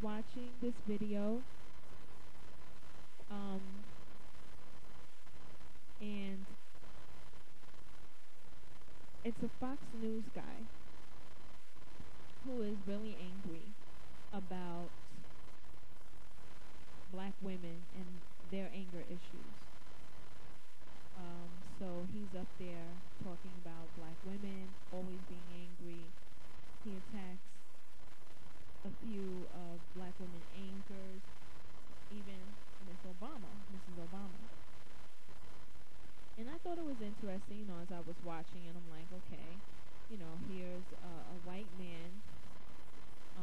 watching this video, um, and it's a Fox News guy who is really angry about black women and their anger issues. So he's up there talking about black women always being angry. He attacks a few of black women anchors, even Mrs. Obama. And I thought it was interesting, as I was watching, and I'm like, okay, here's a white man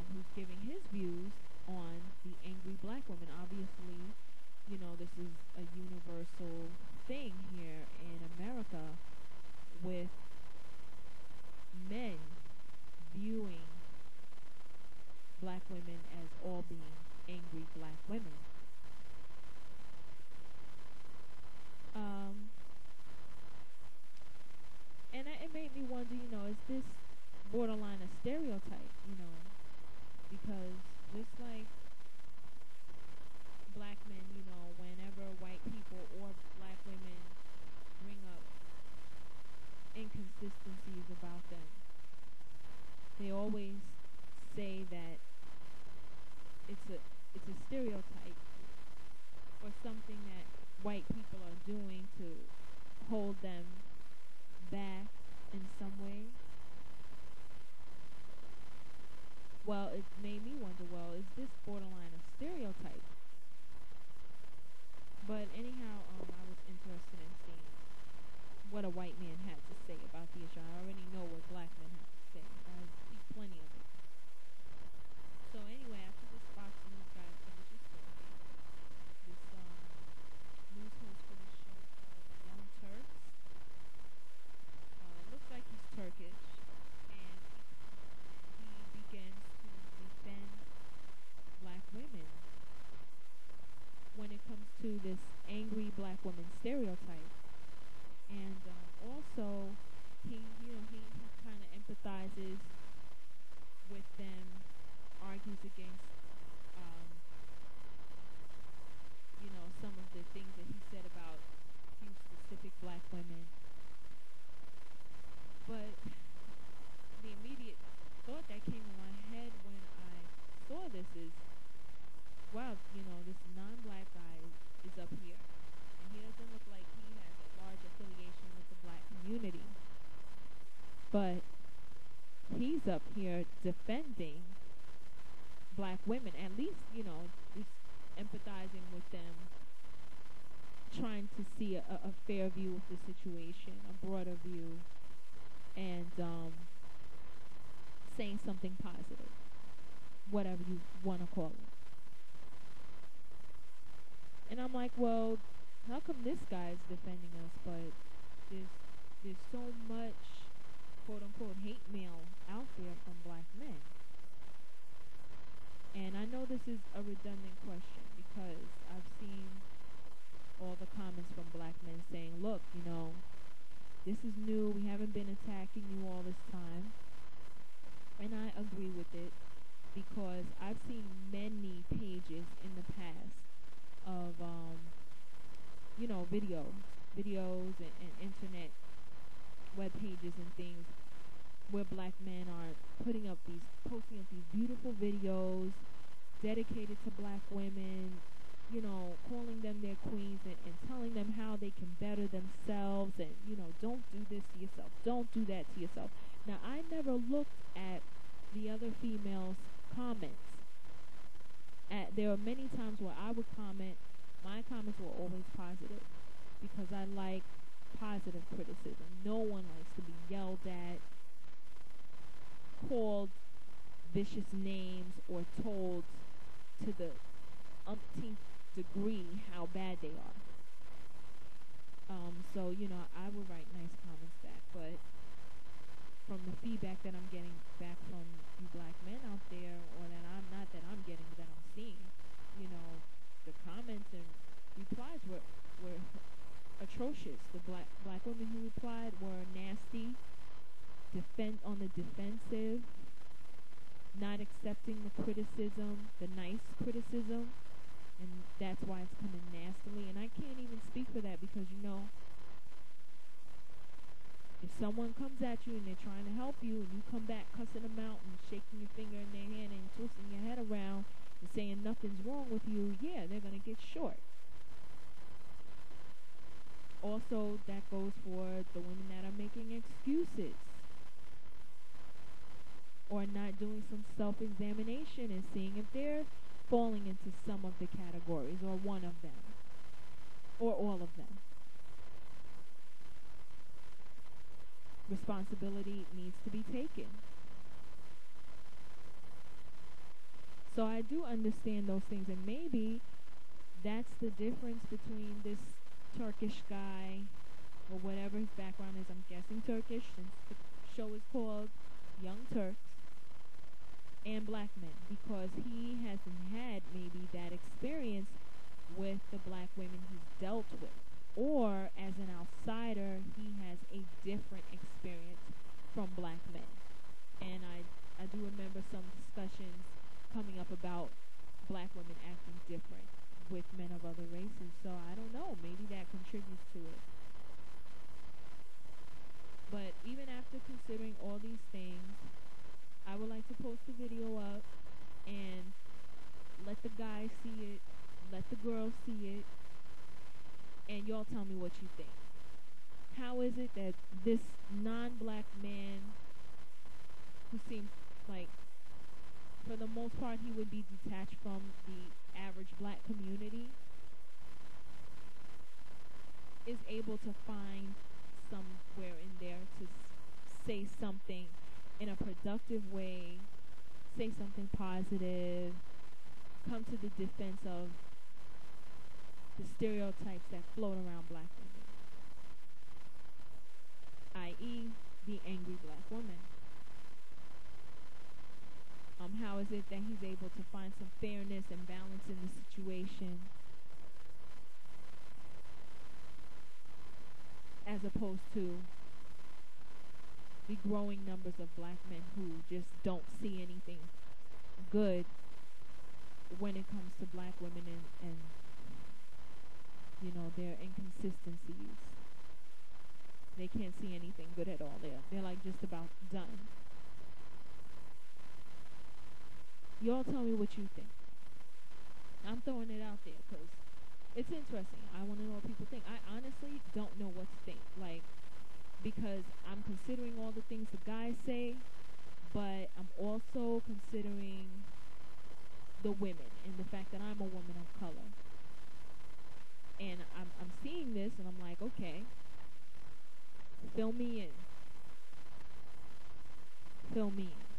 who's giving his views on the angry black woman. Obviously, this is a universal thing here in America with men viewing black women as all being angry black women. And it made me wonder, is this borderline a stereotype, because just like black men, whenever white people or black women bring up inconsistencies about them, they always say that it's a stereotype or something that white people are doing to hold them back in some way. Well, it made me wonder, is this borderline a stereotype? But anyhow, I was interested in seeing what a white man had to say about the issue. I already know what black men have to say. I see plenty of it. So anyway, after this Fox News guy finishes talking, this news host for this show called Young Turks, looks like he's Turkish, and he begins to defend black women when it comes to this angry black woman stereotype. And also, he kind of empathizes with them, argues against, some of the things that he said about few specific black women. But the immediate thought that came in my head when I saw this is, wow, this non-black guy is up here, and he doesn't look like he has a large affiliation with the black community. But he's up here defending black women, at least, just empathizing with them, trying to see a fair view of the situation, a broader view, and saying something positive, whatever you want to call it. And I'm like, well, how come this guy is defending us, but there's so much quote unquote hate mail out there from black men? And I know this is a redundant question because I've seen all the comments from black men saying, look, this is new, we haven't been attacking you all this time. And I agree with it because I've seen many pages in the past of, videos and internet web pages and things where black men are posting up these beautiful videos dedicated to black women, calling them their queens and telling them how they can better themselves and, don't do this to yourself, don't do that to yourself. Now, I never looked at the other females' comments. There are many times where I would comment, my comments were always positive because I like positive criticism. No one likes to be yelled at, called vicious names, or told to the umpteenth degree how bad they are. So, I would write nice comments back, but from the feedback that I'm getting back from you black men out there, or that I'm getting, that I'm seeing, the comments and replies were atrocious. The black women who replied were nasty, on the defensive, not accepting the criticism, the nice criticism, and that's why it's coming nastily. And I can't even speak for that because, you know, if someone comes at you and they're trying to help you and you come back cussing them out and shaking your finger in their hand and twisting your head around and saying nothing's wrong with you, yeah, they're going to get short. Also, that goes for the women that are making excuses or not doing some self-examination and seeing if they're falling into some of the categories or one of them or all of them. Responsibility needs to be taken. So I do understand those things, and maybe that's the difference between this Turkish guy or whatever his background is. I'm guessing Turkish since the show is called Young Turks, and black men, because he hasn't had maybe that experience with the black women he's dealt with. Or as an outsider, he has a different experience from black men. And I do remember some discussions coming up about black women acting different with men of other races. So I don't know, maybe that contributes to it. But even after considering all these things, I would like to post the video up and let the guys see it, let the girls see it, and y'all tell me what you think. How is it that this non-black man, who seems like for the most part he would be detached from the average black community, is able to find somewhere in there to say something in a productive way, say something positive, come to the defense of the stereotypes that float around black women, i.e. the angry black woman. How is it that he's able to find some fairness and balance in the situation, as opposed to the growing numbers of black men who just don't see anything good when it comes to black women and you know, their inconsistencies. They can't see anything good at all. They're like just about done. Y'all tell me what you think. I'm throwing it out there because it's interesting. I want to know what people think. I honestly don't know what to think. Like, because I'm considering all the things the guys say, but I'm also considering the women and the fact that I'm a woman of color. And I'm seeing this and I'm like, okay, fill me in. Fill me in.